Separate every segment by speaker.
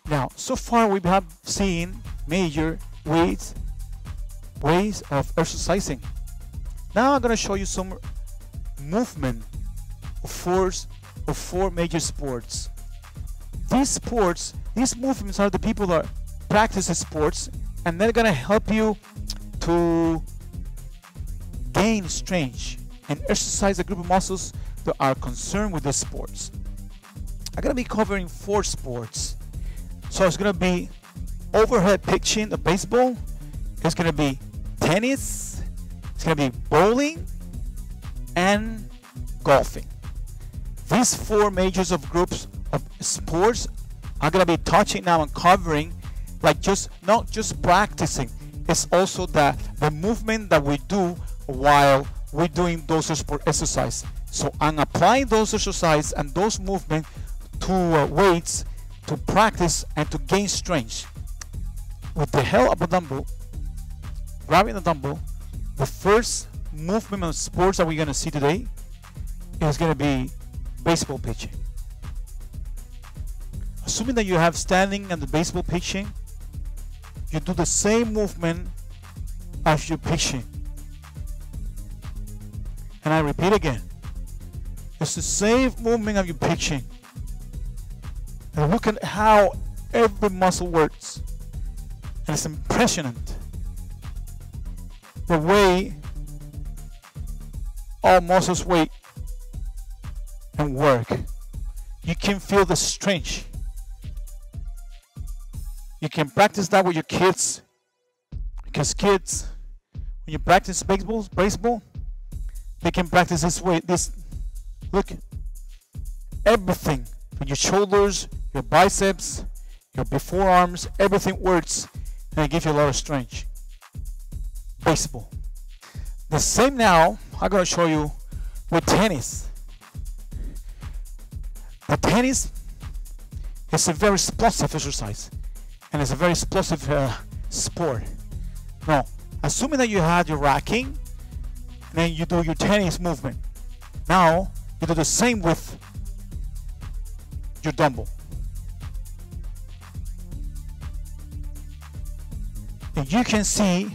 Speaker 1: Now, so far we have seen major ways of exercising. Now I'm going to show you some movement of four major sports. These movements are the people that practice sports, and they're going to help you to gain strength and exercise a group of muscles that are concerned with the sports. I'm going to be covering 4 sports. So it's going to be overhead pitching, the baseball. It's going to be tennis. It's going to be bowling and golfing. These 4 majors of groups of sports I'm going to be touching now and covering, like not just practicing. It's also the movement that we do while we're doing those sport exercises. So I'm applying those exercises and those movements to weights to practice and to gain strength. With the help of a dumbbell, grabbing the dumbbell, the first movement of sports that we're going to see today is going to be baseball pitching. Assuming that you have standing and the baseball pitching, you do the same movement as you're pitching. And I repeat again, it's the same movement of your pitching. And look at how every muscle works. And it's impressionant the way all muscles work and work. You can feel the strength. You can practice that with your kids, because kids, when you practice baseball, they can practice this way. Look, everything from your shoulders, your biceps, your forearms, everything works, and it gives you a lot of strength. Baseball. The same now, I'm going to show you with tennis. The tennis is a very explosive exercise, and it's a very explosive sport. Now, assuming that you had your racking, and then you do your tennis movement. Now, you do the same with your dumbbell. And you can see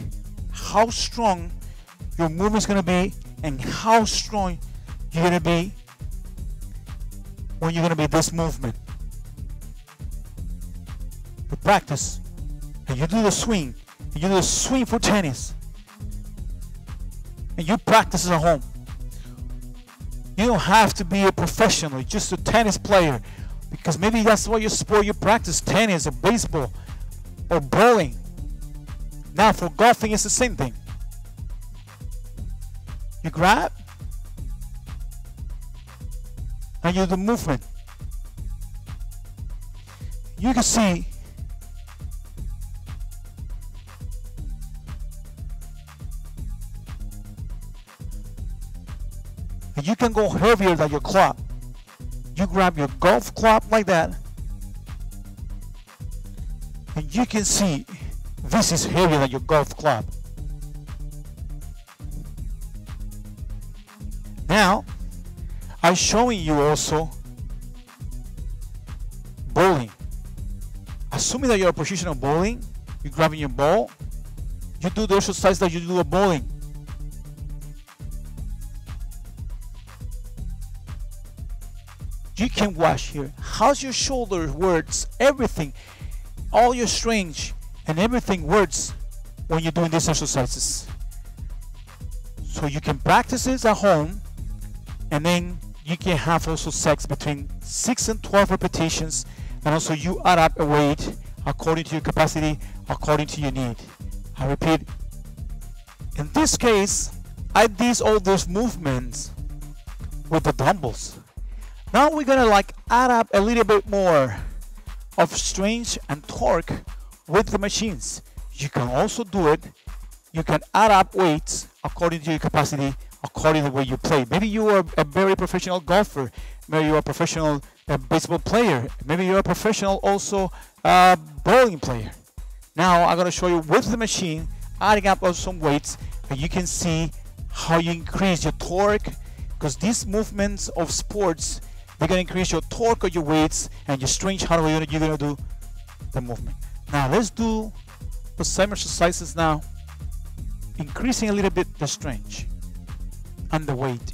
Speaker 1: how strong your movement is going to be and how strong you're going to be when you're going to be this movement. You practice and you do the swing. And you do the swing for tennis. And you practice at home. You don't have to be a professional, just a tennis player, because maybe that's what your sport you practice, tennis or baseball or bowling. Now for golfing, it's the same thing. You grab and you do the movement. You can see you can go heavier than your club. You grab your golf club like that, and you can see this is heavier than your golf club. Now, I'm showing you also bowling. Assuming that you're a professional bowling, you're grabbing your ball, you do the exercise that you do at bowling. You can watch here. How's your shoulder works, everything, all your strength and everything works when you're doing these exercises. So you can practice this at home, and then you can have also sets between 6 and 12 repetitions, and also you add up a weight according to your capacity, according to your need. I repeat, in this case, I did all those movements with the dumbbells. Now we're gonna add up a little bit more of strength and torque with the machines. You can also do it. You can add up weights according to your capacity, according to the way you play. Maybe you are a very professional golfer. Maybe you are a professional baseball player. Maybe you're a professional also bowling player. Now I'm gonna show you with the machine, adding up some weights, and you can see how you increase your torque, because these movements of sports, they're going to increase your torque of your weights and your strength. How are you going to do the movement. Now let's do the same exercises now, increasing a little bit the strength and the weight.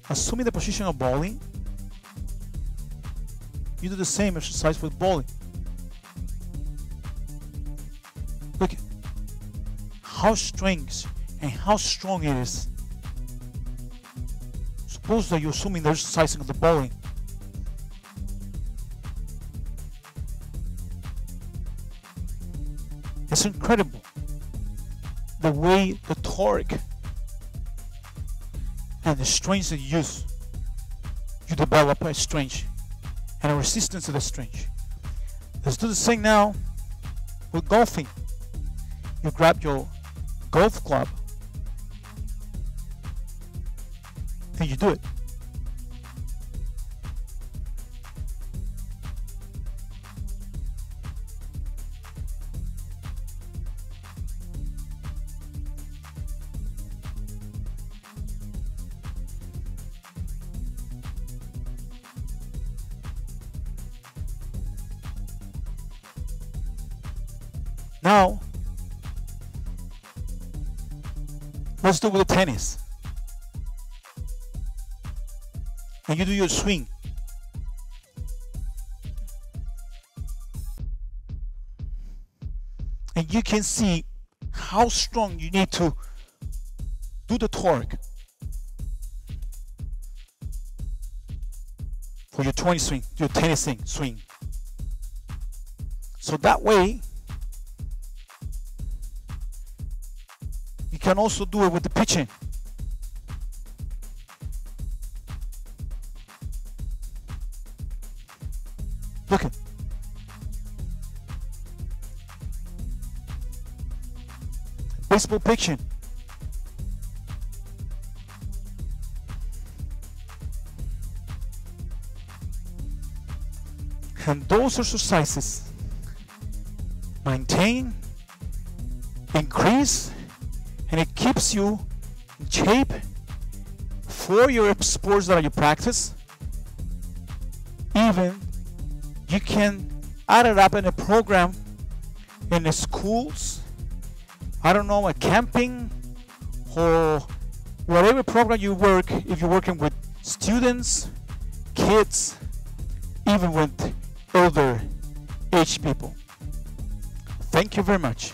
Speaker 1: Assuming the position of bowling, you do the same exercise with bowling. Look at how strength and how strong it is. Suppose that you're assuming the exercising of the bowling. It's incredible the way the torque and the strength that you use. You develop a strength and a resistance to the strength. Let's do the same now with golfing. You grab your golf club and you do it. Now, let's do with the tennis. And you do your swing. And you can see how strong you need to do the torque for your 20 swing, your tennis swing. So that way, you can also do it with the pitching. Look at baseball pitching. And those exercises maintain, increase, and it keeps you in shape for your sports that you practice. Even you can add it up in a program in the schools, I don't know, a camping or whatever program you work, if you're working with students, kids, even with older age people. Thank you very much.